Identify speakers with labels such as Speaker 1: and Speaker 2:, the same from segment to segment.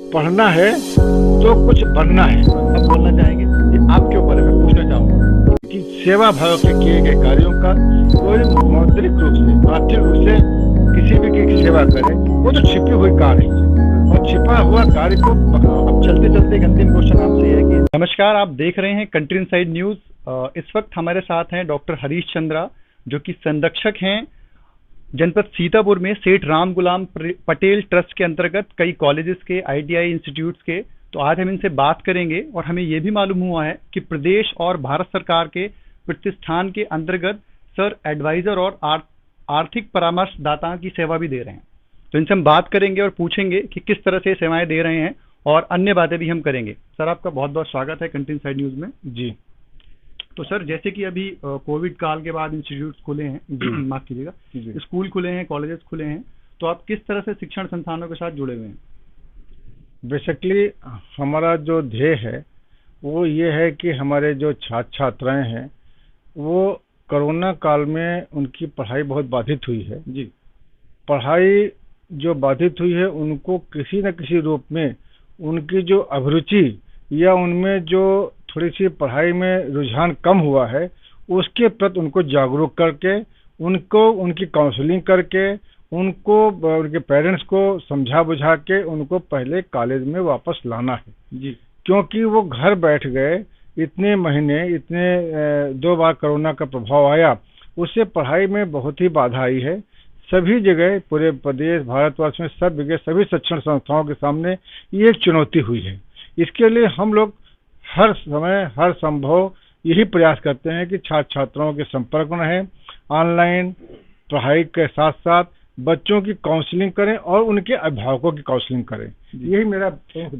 Speaker 1: पढ़ना है तो कुछ बनना है।
Speaker 2: अब बोलना चाहेंगे ये आपके ऊपर है, मैं पूछना चाहूंगा
Speaker 1: कि सेवा भाव से किए गए कार्यों का कोई मौद्रिक रूप से, आर्थिक रूप से किसी भी की सेवा करे, वो तो छिपी हुई कार्य है। और छिपा हुआ कार्य को
Speaker 2: अब चलते चलते एक अंतिम क्वेश्चन आपसे है कि नमस्कार, आप देख रहे हैं कंट्री इनसाइड न्यूज। इस वक्त हमारे साथ हैं डॉक्टर हरीश चंद्रा, जो कि संरक्षक हैं जनपद सीतापुर में सेठ राम गुलाम पटेल ट्रस्ट के अंतर्गत कई कॉलेजेस के, आईटीआई इंस्टीट्यूट्स के। तो आज हम इनसे बात करेंगे और हमें यह भी मालूम हुआ है कि प्रदेश और भारत सरकार के प्रतिष्ठान के अंतर्गत सर एडवाइजर और आर्थिक परामर्शदाता की सेवा भी दे रहे हैं। तो इनसे हम बात करेंगे और पूछेंगे कि किस तरह से सेवाएं दे रहे हैं और अन्य बातें भी हम करेंगे। सर, आपका बहुत बहुत स्वागत है कंट्री इनसाइड न्यूज में।
Speaker 1: जी।
Speaker 2: तो सर, जैसे कि अभी कोविड काल के बाद इंस्टीट्यूट खुले हैं, माफ कीजिएगा, स्कूल खुले हैं, कॉलेजेस खुले हैं, तो आप किस तरह से शिक्षण संस्थानों के साथ जुड़े हुए हैं?
Speaker 1: बेसिकली हमारा जो ध्येय है वो ये है कि हमारे जो छात्र छात्राएं हैं वो कोरोना काल में उनकी पढ़ाई बहुत बाधित हुई है
Speaker 2: जी।
Speaker 1: पढ़ाई जो बाधित हुई है उनको किसी न किसी रूप में उनकी जो अभिरुचि या उनमें जो थोड़ी सी पढ़ाई में रुझान कम हुआ है उसके प्रति उनको जागरूक करके, उनको उनकी काउंसलिंग करके, उनको उनके पेरेंट्स को समझा बुझा के उनको पहले कॉलेज में वापस लाना है
Speaker 2: जी।
Speaker 1: क्योंकि वो घर बैठ गए इतने महीने, इतने 2 बार कोरोना का प्रभाव आया, उससे पढ़ाई में बहुत ही बाधा आई है। सभी जगह, पूरे प्रदेश भारतवर्ष में सब जगह सभी शिक्षण संस्थाओं के सामने ये एक चुनौती हुई है। इसके लिए हम लोग हर समय हर संभव यही प्रयास करते हैं कि छात्र छात्राओं के संपर्क में रहें, ऑनलाइन पढ़ाई के साथ साथ बच्चों की काउंसलिंग करें और उनके अभिभावकों की काउंसलिंग करें। यही मेरा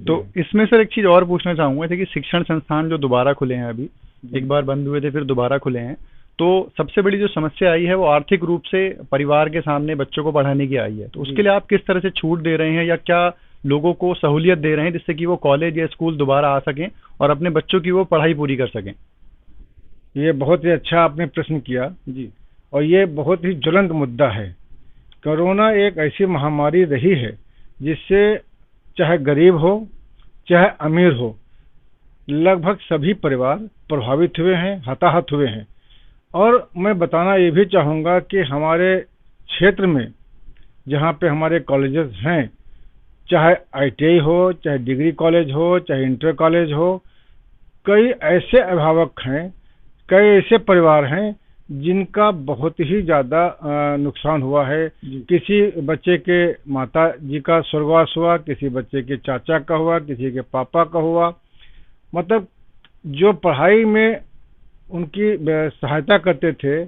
Speaker 2: तो इसमें सर एक चीज और पूछना चाहूंगा कि शिक्षण संस्थान जो दोबारा खुले हैं, अभी एक बार बंद हुए थे फिर दोबारा खुले हैं, तो सबसे बड़ी जो समस्या आई है वो आर्थिक रूप से परिवार के सामने बच्चों को पढ़ाने की आई है। तो उसके लिए आप किस तरह से छूट दे रहे हैं या क्या लोगों को सहूलियत दे रहे हैं जिससे कि वो कॉलेज या स्कूल दोबारा आ सकें और अपने बच्चों की वो पढ़ाई पूरी कर सकें?
Speaker 1: ये बहुत ही अच्छा आपने प्रश्न किया
Speaker 2: जी।
Speaker 1: और ये बहुत ही ज्वलंत मुद्दा है। कोरोना एक ऐसी महामारी रही है जिससे चाहे गरीब हो चाहे अमीर हो, लगभग सभी परिवार प्रभावित हुए हैं, हताहत हुए हैं। और मैं बताना ये भी चाहूँगा कि हमारे क्षेत्र में जहाँ पे हमारे कॉलेजेस हैं, चाहे आईटीआई हो, चाहे डिग्री कॉलेज हो, चाहे इंटर कॉलेज हो, कई ऐसे अभिभावक हैं, कई ऐसे परिवार हैं जिनका बहुत ही ज़्यादा नुकसान हुआ है। किसी बच्चे के माता जी का स्वर्गवास हुआ, किसी बच्चे के चाचा का हुआ, किसी के पापा का हुआ। मतलब जो पढ़ाई में उनकी सहायता करते थे,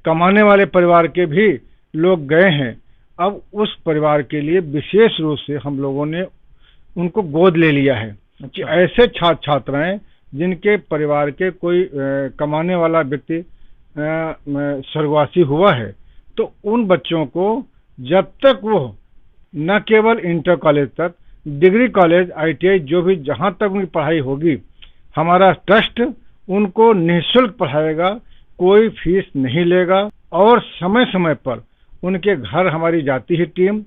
Speaker 1: कमाने वाले परिवार के भी लोग गए हैं। अब उस परिवार के लिए विशेष रूप से हम लोगों ने उनको गोद ले लिया है कि ऐसे छात्र छात्राएं जिनके परिवार के कोई कमाने वाला व्यक्ति स्वर्गवासी हुआ है, तो उन बच्चों को जब तक वो न केवल इंटर कॉलेज तक, डिग्री कॉलेज, आईटीआई, जो भी जहां तक उनकी पढ़ाई होगी, हमारा ट्रस्ट उनको निःशुल्क पढ़ाएगा, कोई फीस नहीं लेगा। और समय समय पर उनके घर हमारी जाती है टीम,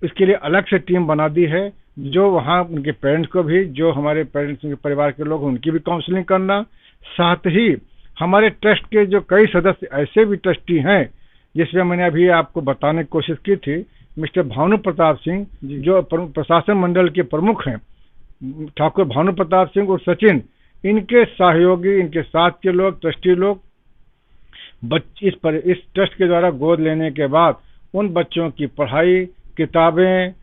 Speaker 1: इसके लिए अलग से टीम बना दी है, जो वहाँ उनके पेरेंट्स को भी, जो हमारे पेरेंट्स उनके परिवार के लोग, उनकी भी काउंसलिंग करना। साथ ही हमारे ट्रस्ट के जो कई सदस्य ऐसे भी ट्रस्टी हैं, जिसमें मैंने अभी आपको बताने की कोशिश की थी, मिस्टर भानु प्रताप सिंह जो प्रशासन मंडल के प्रमुख हैं, ठाकुर भानु प्रताप सिंह और सचिन, इनके सहयोगी, इनके साथ के लोग, ट्रस्टी लोग इस ट्रस्ट के द्वारा गोद लेने के बाद उन बच्चों की पढ़ाई, किताबें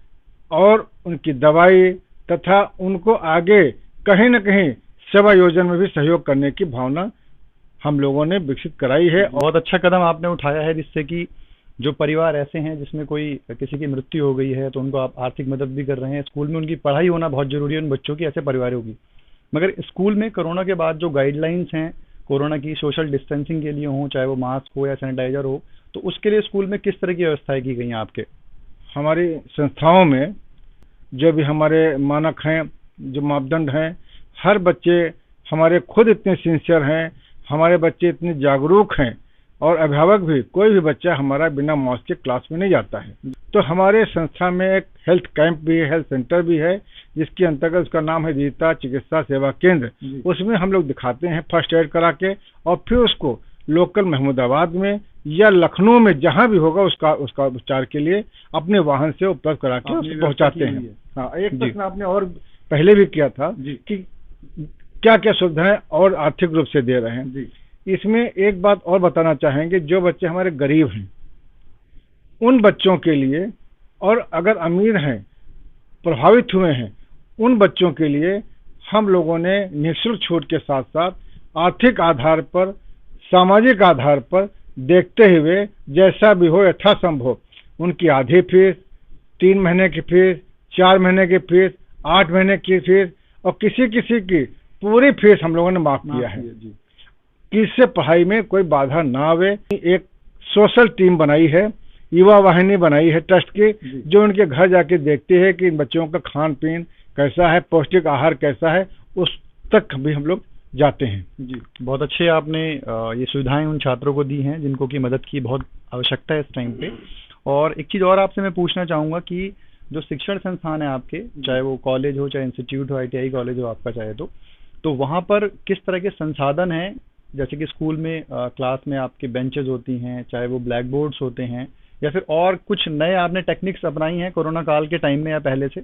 Speaker 1: और उनकी दवाई तथा उनको आगे कहीं न कहीं सेवा योजना में भी सहयोग करने की भावना हम लोगों ने विकसित कराई है।
Speaker 2: बहुत अच्छा कदम आपने उठाया है, जिससे कि जो परिवार ऐसे हैं जिसमें कोई किसी की मृत्यु हो गई है तो उनको आप आर्थिक मदद भी कर रहे हैं। स्कूल में उनकी पढ़ाई होना बहुत जरूरी है उन बच्चों की, ऐसे परिवारों की। मगर स्कूल में कोरोना के बाद जो गाइडलाइंस हैं कोरोना की, सोशल डिस्टेंसिंग के लिए हो, चाहे वो मास्क हो या सैनिटाइजर हो, तो उसके लिए स्कूल में किस तरह की व्यवस्थाएं की गई हैं आपके?
Speaker 1: हमारी संस्थाओं में जो भी हमारे मानक हैं, जो मापदंड हैं, हर बच्चे हमारे खुद इतने सिंसियर हैं, हमारे बच्चे इतने जागरूक हैं और अभिभावक भी, कोई भी बच्चा हमारा बिना मास्क के क्लास में नहीं जाता है। तो हमारे संस्था में एक हेल्थ कैंप भी है, हेल्थ सेंटर भी है, जिसके अंतर्गत उसका नाम है रीता चिकित्सा सेवा केंद्र। उसमें हम लोग दिखाते हैं फर्स्ट एड करा के, और फिर उसको लोकल महमूदाबाद में या लखनऊ में जहां भी होगा उसका उपचार के लिए अपने वाहन से उपलब्ध करा के पहुंचाते हैं। हाँ, एक प्रश्न आपने और पहले भी किया था कि क्या क्या सुविधाएं और आर्थिक रूप से दे रहे हैं। इसमें एक बात और बताना चाहेंगे, जो बच्चे हमारे गरीब हैं उन बच्चों के लिए, और अगर अमीर हैं प्रभावित हुए हैं उन बच्चों के लिए हम लोगों ने निःशुल्क छूट के साथ साथ आर्थिक आधार पर, सामाजिक आधार पर देखते हुए जैसा भी हो यथासंभव उनकी आधी फीस, 3 महीने की फीस, 4 महीने की फीस, 8 महीने की फीस और किसी किसी की पूरी फीस हम लोगों ने माफ किया है कि इससे पढ़ाई में कोई बाधा ना आवे। एक सोशल टीम बनाई है, युवा वाहिनी बनाई है ट्रस्ट की, जो उनके घर जाके देखती है कि इन बच्चों का खान पीन कैसा है, पौष्टिक आहार कैसा है, उस तक भी हम लोग जाते हैं।
Speaker 2: जी, बहुत अच्छे आपने ये सुविधाएं उन छात्रों को दी हैं जिनको की मदद की बहुत आवश्यकता है इस टाइम पे। और एक चीज़ और आपसे मैं पूछना चाहूँगा कि जो शिक्षण संस्थान है आपके, चाहे वो कॉलेज हो, चाहे इंस्टीट्यूट हो, ITI कॉलेज हो आपका चाहे तो वहाँ पर किस तरह के संसाधन हैं? जैसे कि स्कूल में क्लास में आपके बेंचेस होती हैं, चाहे वो ब्लैक बोर्ड्स होते हैं, या फिर और कुछ नए आपने टेक्निक्स अपनाई हैं कोरोना काल के टाइम में या पहले से?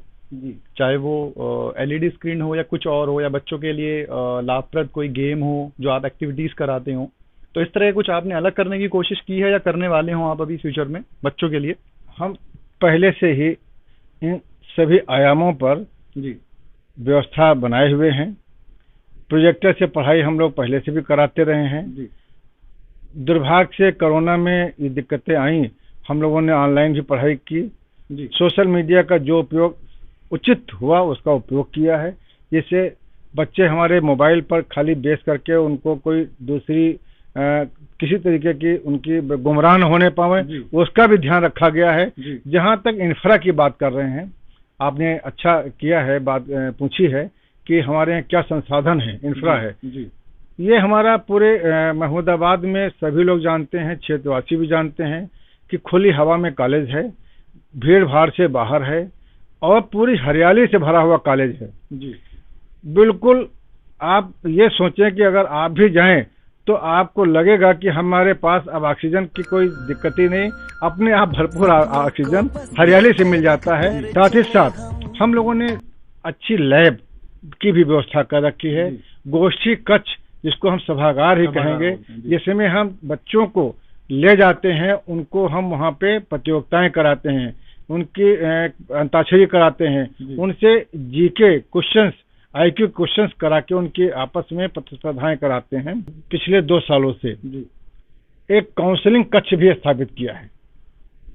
Speaker 2: चाहे वो LED स्क्रीन हो या कुछ और हो, या बच्चों के लिए लाभप्रद कोई गेम हो जो आप एक्टिविटीज कराते हो, तो इस तरह कुछ आपने अलग करने की कोशिश की है या करने वाले हो आप अभी फ्यूचर में बच्चों के लिए?
Speaker 1: हम पहले से ही इन सभी आयामों पर व्यवस्था बनाए हुए हैं। प्रोजेक्टर से पढ़ाई हम लोग पहले से भी कराते रहे हैं। दुर्भाग्य से कोरोना में ये दिक्कतें आई, हम लोगों ने ऑनलाइन भी पढ़ाई की। सोशल मीडिया का जो उपयोग उचित हुआ उसका उपयोग किया है, जिससे बच्चे हमारे मोबाइल पर खाली बेस करके उनको कोई दूसरी किसी तरीके की उनकी गुमराह न होने पावे, उसका भी ध्यान रखा गया है। जहां तक इंफ्रा की बात कर रहे हैं, आपने अच्छा किया है, बात पूछी है कि हमारे यहाँ क्या संसाधन है, इंफ्रा है। ये हमारा पूरे महमूदाबाद में सभी लोग जानते हैं, क्षेत्रवासी भी जानते हैं कि खुली हवा में कॉलेज है, भीड़ भाड़ से बाहर है और पूरी हरियाली से भरा हुआ कॉलेज है। बिल्कुल आप ये सोचें कि अगर आप भी जाएं तो आपको लगेगा कि हमारे पास अब ऑक्सीजन की कोई दिक्कत ही नहीं, अपने आप भरपूर ऑक्सीजन हरियाली से मिल जाता है। साथ ही साथ हम लोगों ने अच्छी लैब की भी व्यवस्था कर रखी है, गोष्ठी कक्ष जिसको हम सभागार ही कहेंगे, जिसमें हम बच्चों को ले जाते हैं, उनको हम वहाँ पे प्रतियोगिताएं कराते हैं, उनकी अंताक्षरी कराते हैं, उनसे GK क्वेश्चंस, IQ क्वेश्चंस करा के उनकी आपस में प्रतिस्पर्धाएं कराते हैं। पिछले 2 सालों से एक काउंसलिंग कक्ष भी स्थापित किया है,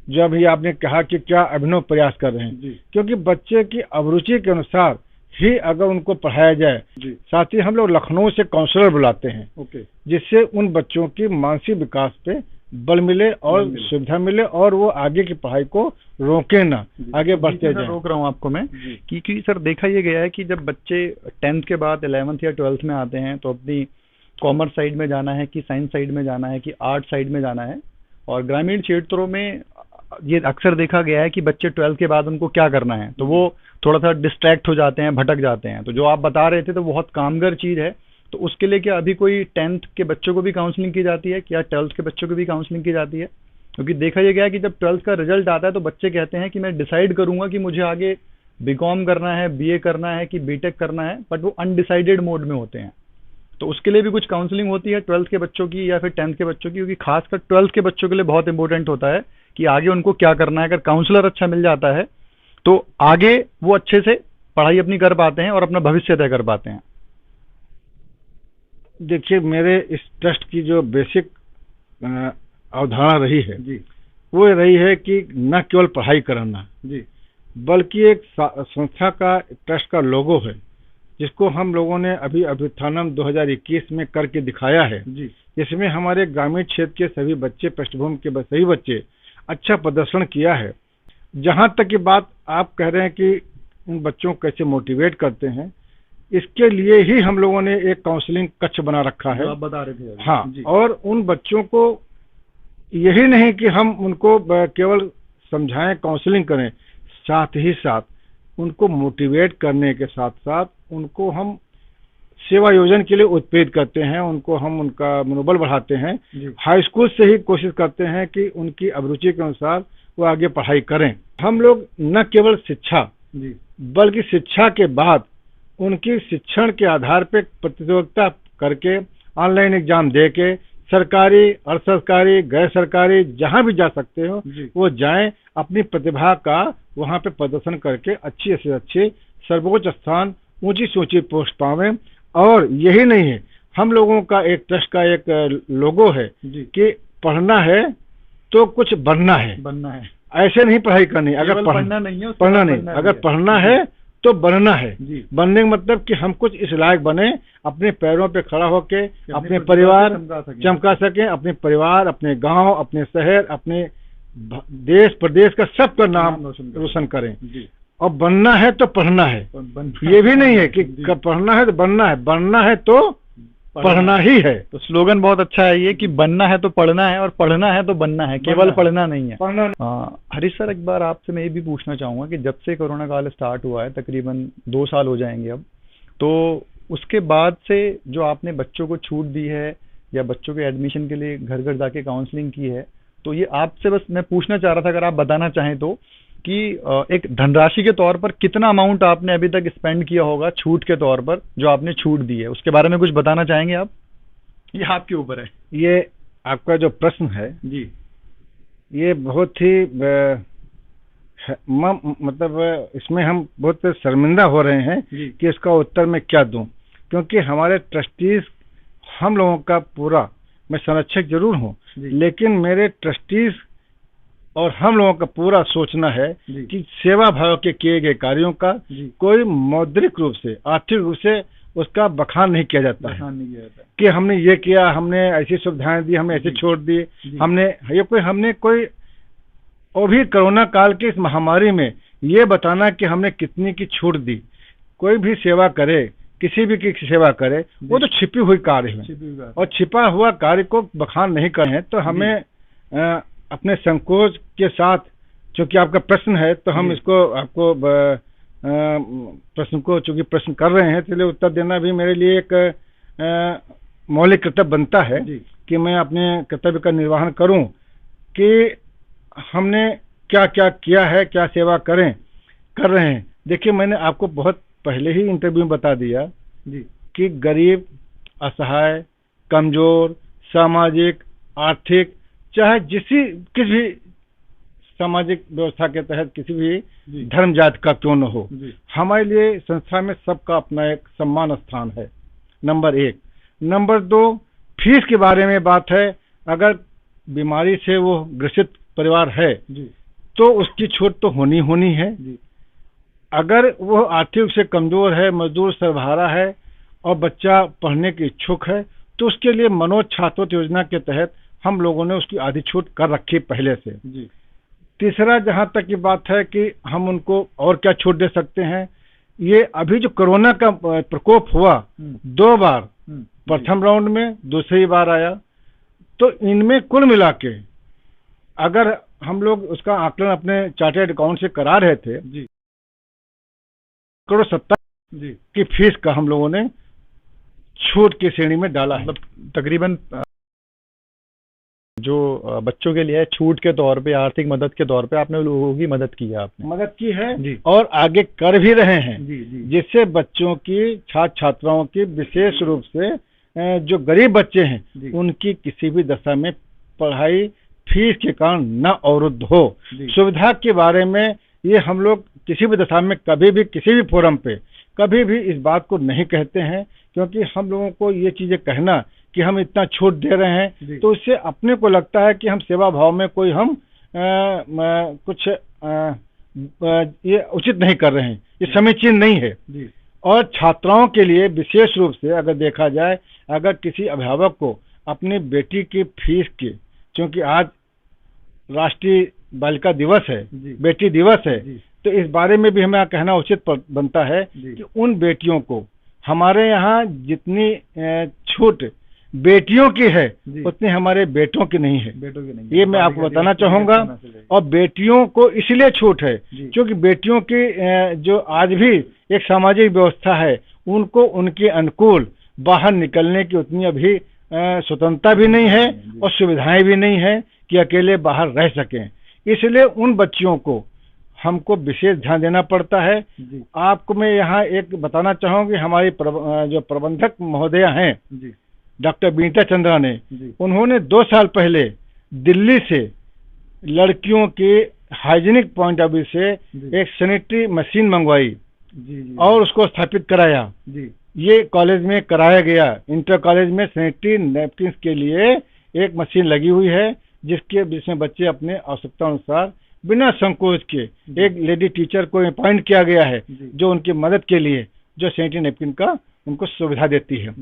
Speaker 1: जो अभी आपने कहा कि क्या अभिनव प्रयास कर रहे हैं, क्योंकि बच्चे की अभिरुचि के अनुसार ही अगर उनको पढ़ाया जाए। साथ ही हम लोग लखनऊ से काउंसलर बुलाते हैं, जिससे उन बच्चों की मानसिक विकास पे बल मिले और सुविधा मिले और वो आगे की पढ़ाई को रोके ना, आगे बढ़ते जाएं।
Speaker 2: रोक रहा हूँ आपको मैं कि सर देखा ये गया है कि जब बच्चे 10th के बाद 11th या 12th में आते हैं तो अपनी कॉमर्स साइड में जाना है कि साइंस साइड में जाना है कि आर्ट साइड में जाना है, और ग्रामीण क्षेत्रों में ये अक्सर देखा गया है कि बच्चे 12th के बाद उनको क्या करना है तो वो थोड़ा सा डिस्ट्रैक्ट हो जाते हैं, भटक जाते हैं। तो जो आप बता रहे थे तो बहुत कामगर चीज़ है। तो उसके लिए क्या अभी कोई 10th के बच्चों को भी काउंसलिंग की जाती है, क्या 12th के बच्चों को भी काउंसलिंग की जाती है? क्योंकि देखा यह गया है कि जब 12th का रिजल्ट आता है तो बच्चे कहते हैं कि मैं डिसाइड करूंगा कि मुझे आगे BCom करना है, BA करना है कि BTech करना है, बट वो अनडिसाइडेड मोड में होते हैं। तो उसके लिए भी कुछ काउंसलिंग होती है 12th के बच्चों की या फिर 10th के बच्चों की? क्योंकि खासकर 12th के बच्चों के लिए बहुत इंपॉर्टेंट होता है कि आगे उनको क्या करना है। अगर काउंसलर अच्छा मिल जाता है तो आगे वो अच्छे से पढ़ाई अपनी कर पाते हैं और अपना भविष्य तय कर पाते हैं।
Speaker 1: देखिए, मेरे इस ट्रस्ट की जो बेसिक अवधारणा रही है वो रही है कि न केवल पढ़ाई कराना, बल्कि एक संस्था का, ट्रस्ट का लोगो है जिसको हम लोगों ने अभी अभ्युत्थानम 2021 में करके दिखाया है, जिसमें हमारे ग्रामीण क्षेत्र के सभी बच्चे, पृष्ठभूमि के सभी बच्चे अच्छा प्रदर्शन किया है। जहां तक की बात आप कह रहे हैं कि इन बच्चों को कैसे मोटिवेट करते हैं, इसके लिए ही हम लोगों ने एक काउंसलिंग कक्ष बना रखा है।
Speaker 2: आप बता रहे थे।
Speaker 1: हाँ, और उन बच्चों को यही नहीं कि हम उनको केवल समझाएं, काउंसलिंग करें, साथ ही साथ उनको मोटिवेट करने के साथ साथ उनको हम सेवा योजन के लिए उत्प्रेरित करते हैं, उनको हम उनका मनोबल बढ़ाते हैं। हाई स्कूल से ही कोशिश करते हैं कि उनकी अभिरुचि के अनुसार वो आगे पढ़ाई करें। हम लोग न केवल शिक्षा बल्कि शिक्षा के बाद उनकी शिक्षण के आधार पर प्रतियोगिता करके, ऑनलाइन एग्जाम दे के, सरकारी, अर्ध सरकारी, गैर सरकारी, जहां भी जा सकते हो वो जाएं, अपनी प्रतिभा का वहां पे प्रदर्शन करके अच्छी से अच्छी सर्वोच्च स्थान, ऊंची से ऊंची पोस्ट पावें। और यही नहीं है, हम लोगों का एक ट्रस्ट का एक लोगो है कि पढ़ना है तो कुछ बनना है, ऐसे नहीं पढ़ाई करनी। अगर पढ़ना नहीं, अगर पढ़ना है तो बनना है। बनने का मतलब कि हम कुछ इस लायक बने, अपने पैरों पे खड़ा होके अपने परिवार चमका सकें, अपने परिवार, अपने गांव, अपने शहर, अपने देश प्रदेश का सबका नाम रोशन करें। और बनना है तो पढ़ना है, ये भी नहीं है कि पढ़ना है तो बनना है, बनना है तो पढ़ना ही है।
Speaker 2: तो स्लोगन बहुत अच्छा है ये कि बनना है तो पढ़ना है और पढ़ना है तो बनना है, केवल पढ़ना नहीं है। हरीश सर, एक बार आपसे मैं ये भी पूछना चाहूंगा कि जब से कोरोना काल स्टार्ट हुआ है, तकरीबन 2 साल हो जाएंगे अब, तो उसके बाद से जो आपने बच्चों को छूट दी है या बच्चों के एडमिशन के लिए घर घर जाके काउंसलिंग की है, तो ये आपसे बस मैं पूछना चाह रहा था, अगर आप बताना चाहें तो, कि एक धनराशि के तौर पर कितना अमाउंट आपने अभी तक स्पेंड किया होगा छूट के तौर पर, जो आपने छूट दी है, उसके बारे में कुछ बताना चाहेंगे आप? ये आपके ऊपर है।
Speaker 1: ये आपका जो प्रश्न है
Speaker 2: जी,
Speaker 1: ये बहुत ही मतलब इसमें हम बहुत शर्मिंदा हो रहे हैं कि इसका उत्तर मैं क्या दूं, क्योंकि हमारे ट्रस्टीज, हम लोगों का पूरा, मैं संरक्षक जरूर हूं लेकिन मेरे ट्रस्टीज और हम लोगों का पूरा सोचना है कि सेवा भाव के किए गए कार्यों का कोई मौद्रिक रूप से, आर्थिक रूप से उसका बखान नहीं किया जाता है कि हमने ये किया, हमने ऐसी सुविधाएं दी, हमने ऐसे छोड़ दी, हमने कोई और भी कोरोना काल की इस महामारी में ये बताना कि हमने कितनी की छूट दी। कोई भी सेवा करे, किसी भी की सेवा करे, वो तो छिपी हुई कार्य है और छिपा हुआ कार्य को बखान नहीं कर रहे हैं। तो हमें अपने संकोच के साथ, चूंकि आपका प्रश्न है तो हम इसको आपको प्रश्न को चूंकि प्रश्न कर रहे हैं, इसलिए उत्तर देना भी मेरे लिए एक मौलिक कर्तव्य बनता है कि मैं अपने कर्तव्य का निर्वहन करूं कि हमने क्या क्या किया है, क्या सेवा कर रहे हैं। देखिए, मैंने आपको बहुत पहले ही इंटरव्यू में बता दिया कि गरीब, असहाय, कमजोर, सामाजिक, आर्थिक, चाहे किसी भी सामाजिक व्यवस्था के तहत किसी भी धर्म जाति का क्यों न हो, हमारे लिए संस्था में सबका अपना एक सम्मान स्थान है, नंबर 1। नंबर 2, फीस के बारे में बात है। अगर बीमारी से वो ग्रसित परिवार है तो उसकी छूट तो होनी है। अगर वो आर्थिक से कमजोर है, मजदूर सर्वहारा है और बच्चा पढ़ने के इच्छुक है, तो उसके लिए मनोज छात्रवृत्ति योजना के तहत हम लोगों ने उसकी आधी छूट कर रखी पहले से। तीसरा, जहां तक की बात है कि हम उनको और क्या छूट दे सकते हैं, ये अभी जो कोरोना का प्रकोप हुआ 2 बार, प्रथम राउंड में, दूसरी बार आया, तो इनमें कुल मिला के अगर हम लोग उसका आकलन अपने चार्टर्ड अकाउंट से करा रहे थे, 1,70 की फीस का हम लोगों ने छूट की श्रेणी में डाला है।
Speaker 2: मतलब तकरीबन जो बच्चों के लिए छूट के तौर पे, आर्थिक मदद के तौर पे आपने लोगों की मदद की है, आपने
Speaker 1: मदद की है और आगे कर भी रहे हैं, जिससे बच्चों की, छात्र छात्राओं की, विशेष रूप से जो गरीब बच्चे हैं उनकी किसी भी दशा में पढ़ाई फीस के कारण न अवरुद्ध हो। सुविधा के बारे में ये हम लोग किसी भी दशा में कभी भी किसी भी फोरम पे कभी भी इस बात को नहीं कहते हैं, क्योंकि हम लोगों को ये चीजें कहना कि हम इतना छूट दे रहे हैं तो इससे अपने को लगता है कि हम सेवा भाव में कोई हम कुछ ये उचित नहीं कर रहे हैं, ये समीचीन नहीं है। और छात्राओं के लिए विशेष रूप से अगर देखा जाए, अगर किसी अभिभावक को अपनी बेटी की फीस की, क्योंकि आज राष्ट्रीय बालिका दिवस है, बेटी दिवस है, तो इस बारे में भी हमें कहना उचित बनता है कि उन बेटियों को हमारे यहाँ जितनी छूट बेटियों की है
Speaker 2: जी।
Speaker 1: उतनी हमारे बेटों की नहीं है।
Speaker 2: बेटों की नहीं,
Speaker 1: ये मैं आपको बताना चाहूंगा। और बेटियों को इसलिए छूट है
Speaker 2: जी।
Speaker 1: क्योंकि बेटियों की जो आज भी एक सामाजिक व्यवस्था है, उनको उनके अनुकूल बाहर निकलने की उतनी अभी स्वतंत्रता भी नहीं है और सुविधाएं भी नहीं है कि अकेले बाहर रह सकें। इसलिए उन बच्चियों को हमको विशेष ध्यान देना पड़ता है।
Speaker 2: जी।
Speaker 1: आपको मैं यहाँ एक बताना चाहूँगी, हमारी जो प्रबंधक महोदया हैं
Speaker 2: जी।
Speaker 1: डॉक्टर बीता चंद्रा ने,
Speaker 2: जी।
Speaker 1: उन्होंने 2 साल पहले दिल्ली से लड़कियों के हाइजीनिक पॉइंट ऑफ व्यू से
Speaker 2: जी।
Speaker 1: एक सैनिटरी मशीन मंगवाई
Speaker 2: जी।
Speaker 1: और उसको स्थापित कराया।
Speaker 2: जी।
Speaker 1: ये कॉलेज में कराया गया। इंटर कॉलेज में सैनिटरी नैपकिन के लिए एक मशीन लगी हुई है, जिसमें बच्चे अपने आवश्यकता अनुसार बिना संकोच के एक लेडी टीचर को अपॉइंट किया गया है, जो उनकी मदद के लिए जो सैनिटरी नैपकिन का उनको सुविधा देती है।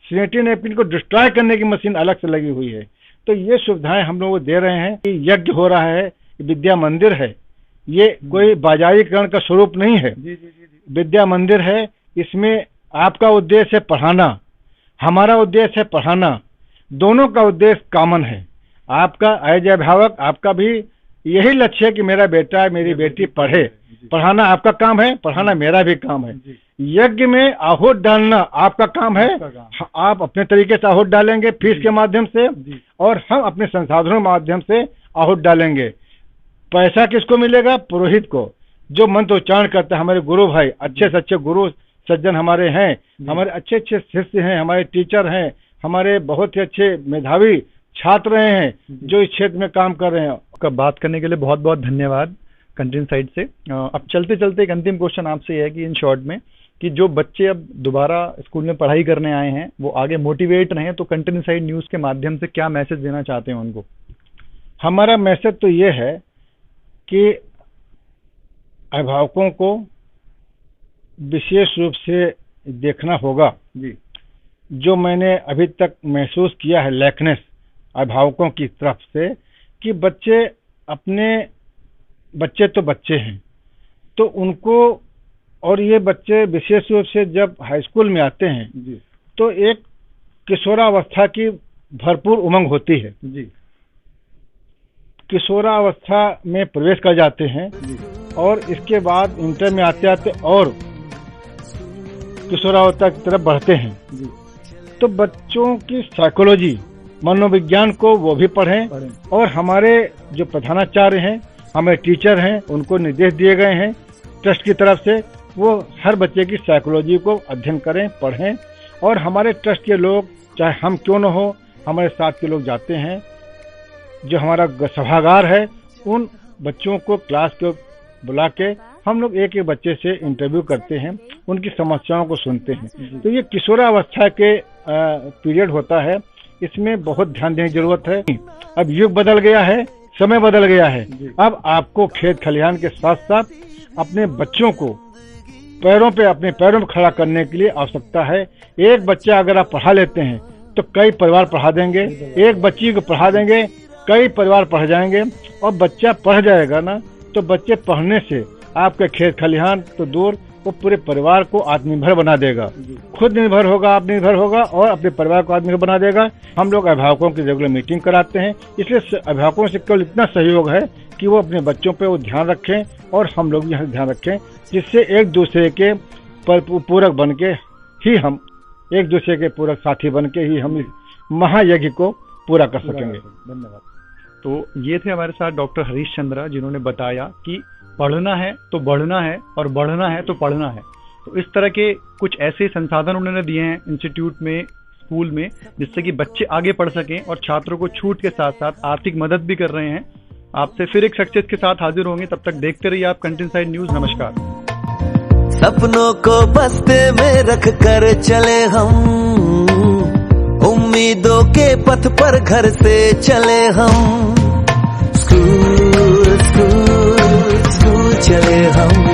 Speaker 1: सैनिटरी नैपकिन को डिस्ट्रॉय करने की मशीन अलग से लगी हुई है। तो ये सुविधाएं हम लोग दे रहे हैं। यज्ञ हो रहा है, विद्या मंदिर है, ये कोई बाजारीकरण का स्वरूप नहीं है। विद्या मंदिर है, इसमें आपका उद्देश्य है पढ़ाना, हमारा उद्देश्य है पढ़ाना, दोनों का उद्देश्य कॉमन है। आपका एज अभिभावक आपका भी यही लक्ष्य है कि मेरा बेटा मेरी बेटी पढ़े। पढ़ाना आपका काम है, पढ़ाना मेरा भी काम है। यज्ञ में आहूत डालना आपका काम है, आप अपने तरीके से आहूत डालेंगे फीस के माध्यम से, और हम अपने संसाधनों के माध्यम से आहूत डालेंगे। पैसा किसको मिलेगा? पुरोहित को, जो मंत्र उच्चारण करते हैं। हमारे गुरु भाई, अच्छे से अच्छे गुरु सज्जन हमारे हैं, हमारे अच्छे अच्छे शिष्य हैं, हमारे टीचर हैं, हमारे बहुत ही अच्छे मेधावी छात्र हैं जो इस क्षेत्र में काम कर रहे हैं।
Speaker 2: आपका बात करने के लिए बहुत बहुत धन्यवाद कंट्रीन साइड से। अब चलते चलते एक अंतिम क्वेश्चन आपसे है कि इन शॉर्ट में, कि जो बच्चे अब दोबारा स्कूल में पढ़ाई करने आए हैं वो आगे मोटिवेट रहें, तो कंट्रीन साइड न्यूज़ के माध्यम से क्या मैसेज देना चाहते हैं उनको?
Speaker 1: हमारा मैसेज तो ये है कि अभिभावकों को विशेष रूप से देखना होगा जी, जो मैंने अभी तक महसूस किया है लैकनेस अभिभावकों की तरफ से, कि बच्चे तो बच्चे हैं, तो उनको, और ये बच्चे विशेष रूप से जब हाई स्कूल में आते हैं जी, तो एक किशोरावस्था की भरपूर उमंग होती है जी। किशोरावस्था में प्रवेश कर जाते हैं जी, और इसके बाद इंटर में आते आते और किशोरावस्था की तरफ बढ़ते हैं जी। तो बच्चों की साइकोलॉजी, मनोविज्ञान को वो भी पढ़ें, और हमारे जो प्रधानाचार्य हैं, हमारे टीचर हैं, उनको निर्देश दिए गए हैं ट्रस्ट की तरफ से, वो हर बच्चे की साइकोलॉजी को अध्ययन करें, पढ़ें। और हमारे ट्रस्ट के लोग, चाहे हम क्यों न हो, हमारे साथ के लोग जाते हैं, जो हमारा सभागार है, उन बच्चों को क्लास को बुला के हम लोग एक एक बच्चे से इंटरव्यू करते हैं, उनकी समस्याओं को सुनते हैं। तो ये किशोरावस्था के पीरियड होता है, इसमें बहुत ध्यान देने की जरूरत है। अब युग बदल गया है, समय बदल गया है। अब आपको खेत खलिहान के साथ साथ अपने बच्चों को अपने पैरों पे खड़ा करने के लिए आवश्यकता है। एक बच्चा अगर आप पढ़ा लेते हैं तो कई परिवार पढ़ा देंगे, एक बच्ची को पढ़ा देंगे, कई परिवार पढ़ जाएंगे। और बच्चा पढ़ जाएगा ना, तो बच्चे पढ़ने से आपके खेत खलिहान तो दूर, वो पूरे परिवार को आत्मनिर्भर बना देगा, खुद निर्भर होगा, आत्मनिर्भर होगा, और अपने परिवार को आत्मनिर्भर बना देगा। हम लोग अभिभावकों की रेगुलर मीटिंग कराते हैं, इसलिए अभिभावकों से केवल इतना सहयोग है कि वो अपने बच्चों पे वो ध्यान रखें, और हम लोग भी ध्यान रखें, जिससे एक दूसरे के पूरक बन के ही हम, एक दूसरे के पूरक साथी बन के ही हम इस महायज्ञ को पूरा कर सकेंगे।
Speaker 2: धन्यवाद। तो ये थे हमारे साथ डॉक्टर हरीश चंद्रा, जिन्होंने बताया कि पढ़ना है तो बढ़ना है, और बढ़ना है तो पढ़ना है। तो इस तरह के कुछ ऐसे संसाधन उन्होंने दिए हैं इंस्टीट्यूट में, स्कूल में, जिससे कि बच्चे आगे पढ़ सकें, और छात्रों को छूट के साथ साथ आर्थिक मदद भी कर रहे हैं। आपसे फिर एक सक्सेस के साथ हाजिर होंगे, तब तक देखते रहिए आप कंट्रीन साइड न्यूज। नमस्कार।
Speaker 3: सपनों को बस्ते में रख कर चले हम, उम्मीदों के पथ पर घर से चले हम, स्कूल चले हम।